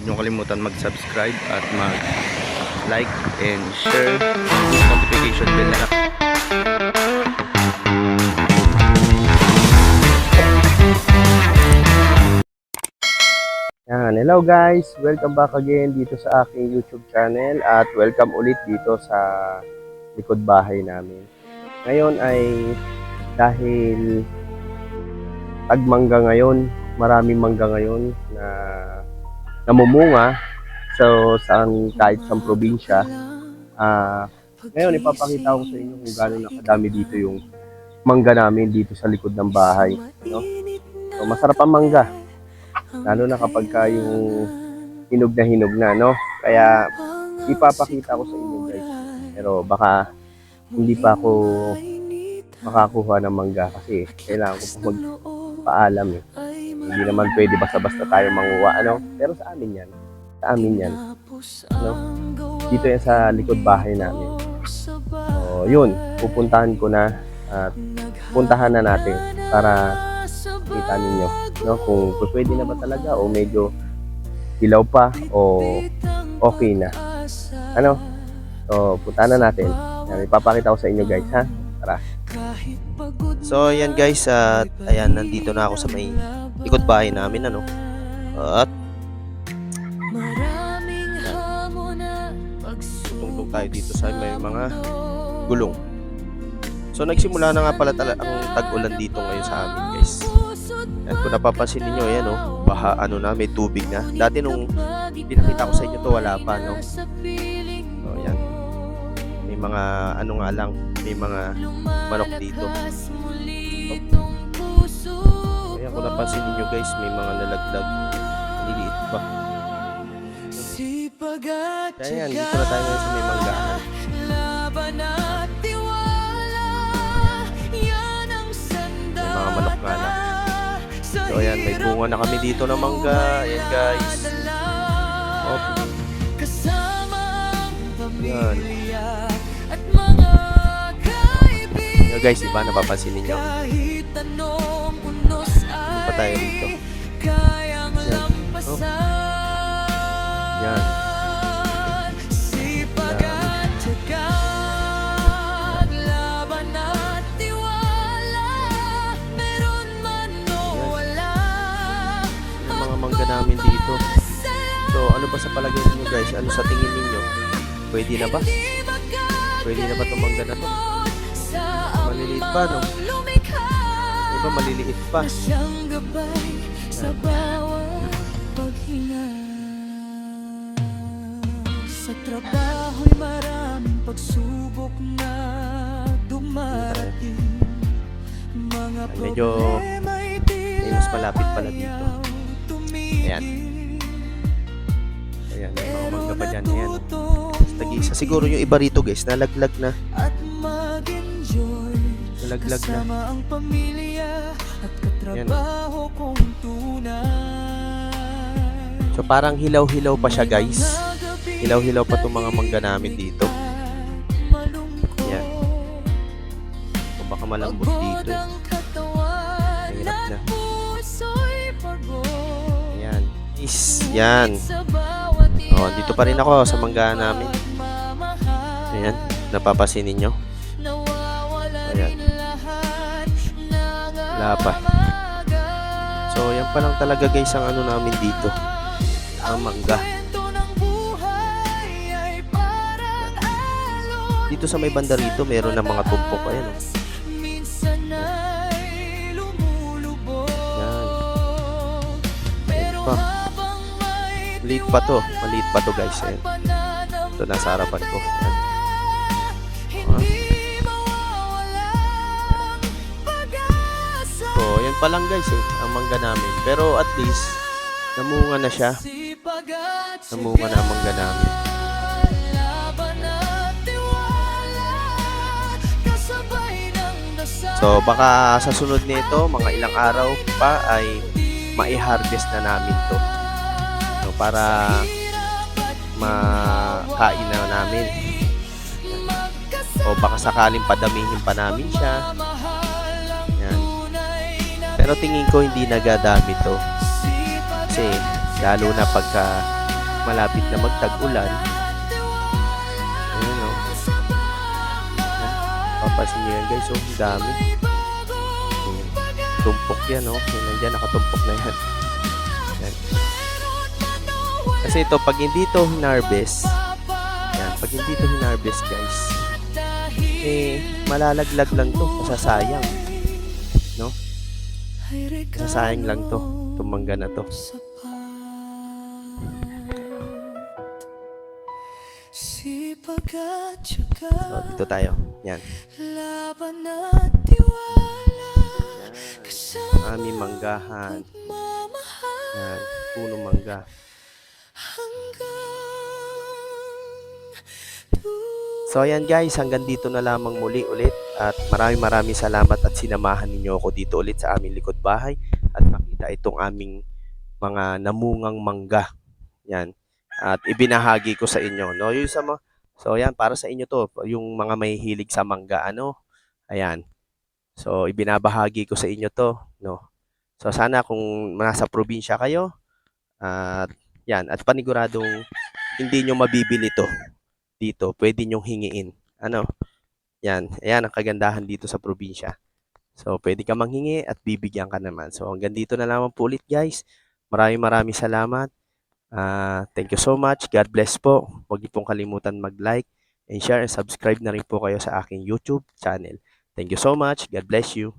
niyo kalimutan mag-subscribe at mag-like and share. Notification bell na lang. Yan, hello guys! Welcome back again dito sa aking YouTube channel at welcome ulit dito sa likod bahay namin. Ngayon ay dahil tagmangga ngayon, maraming mangga ngayon na namumunga saan kahit sa probinsya. Ngayon ipapakita ko sa inyo kung gaano nakadami dito yung mangga namin dito sa likod ng bahay, no? So, masarap ang mangga. Lalo na kapag yung hinog na, no? Kaya ipapakita ko sa inyo guys. Pero baka hindi pa ako makakuha ng mangga kasi kailangan ko pa magpaalam eh. Hindi naman pwede basta-basta tayo manguha, ano? Pero sa amin yan. Sa amin yan. No? Dito yan sa likod bahay namin. So, yun. Pupuntahan ko na at puntahan na natin para kita ninyo, no, kung pwede na ba talaga o medyo hilaw pa o okay na, ano. So puntahan na natin. Yan, ipapakita ko sa inyo guys, ha. Tara. So ayan guys, at ayan, nandito na ako sa may likod bahay namin, ano. At tungtong tayo dito sa may mga gulong. So nagsimula na nga pala ang tag-ulan dito ngayon sa amin guys. At kung napapansin niyo, ayan oh, baha na, may tubig na. Dati nung pinakita ko sa inyo to, wala pa, no. So ayan. May mga nga lang, may mga manok dito. So, ayan, kung napansin niyo guys, may mga nalaglag, niliit pa. Kaya yan, dito na tayo ngayon sa may manggahan. May mga manok nga lang. So ayan, may bunga na kami dito ng mangga. Ayan guys. Ayan. Ayan guys, diba napapansin ninyo? Ano pa tayo dito? Ayan. Oh. Ayan. Mangga namin dito. So ano ba sa palagay niyo guys? Ano sa tingin niyo? Pwede na ba? Pwede na ba itong mangga na to? Maliliit pa, no? Diba maliliit pa? Sa trabaho'y maraming pagsubok na dumarating. Mga medyo mas malapit pala dito. Ayan. Ayan, may mga mangga pa dyan. Ayan. Tag-isa. Siguro yung iba rito guys, nalaglag na. Nalaglag na. Ayan. So parang hilaw-hilaw pa siya guys. Hilaw-hilaw pa itong mga mangga namin dito. Ayan. O baka malambot dito. Mahirap na. Yan. Oh, dito pa rin ako sa mangga namin. Ayan, napapansin ninyo. Ayan. Wala pa. So, yan pa lang talaga guys ang ano namin dito. Ang mangga. Dito sa may banda rito, meron ng mga tumpok. Ayan oh. Maliit pa to guys. Ayan. Ito nasa harapan ko. Ayan. So yan pa lang guys ang mangga namin. Pero at least namunga na siya. Namunga na ang mangga namin. So baka sa sunod nito mga ilang araw pa ay mai-harvest na namin to. Para makain na namin. O baka sakaling padamihin pa namin siya. Yan. Pero tingin ko hindi nagadami to. Kasi lalo na pagka malapit na magtag-ulan. Ayan o. Papansin nyo yan guys, ang dami. Tumpok yan o. Yan, nandyan, nakatumpok na yan. Yan. Kasi ito, pag hindi ito hinarvest, yan, pag hindi ito hinarvest guys, malalaglag lang to, masasayang. No? Masasayang lang to, itong mangga na to. Sipag at So, syaga, dito tayo. Yan. laban at tiwala, Aming manggahan. pagmamahal Yan. Puno mangga. hanggang So ayan guys, hanggang dito na lamang muli ulit. At maraming salamat at sinamahan ninyo ako dito ulit sa aming likod bahay. At makita itong aming mga namungang mangga. Yan. At ibinahagi ko sa inyo. No? Yung sa so ayan, para sa inyo to. Yung mga may hilig sa mangga. Ano? Ayan. So ibinabahagi ko sa inyo to. No? So sana kung nasa probinsya kayo. At yan. At paniguradong hindi nyo mabibili to dito, pwede nyong hingiin. Ano? Yan. Ayan ang kagandahan dito sa probinsya. So, pwede ka manghingi at bibigyan ka naman. So, hanggang dito na lamang po ulit guys. Maraming salamat. Thank you so much. God bless po. Huwag niyo pong kalimutan mag-like and share and subscribe na rin po kayo sa aking YouTube channel. Thank you so much. God bless you.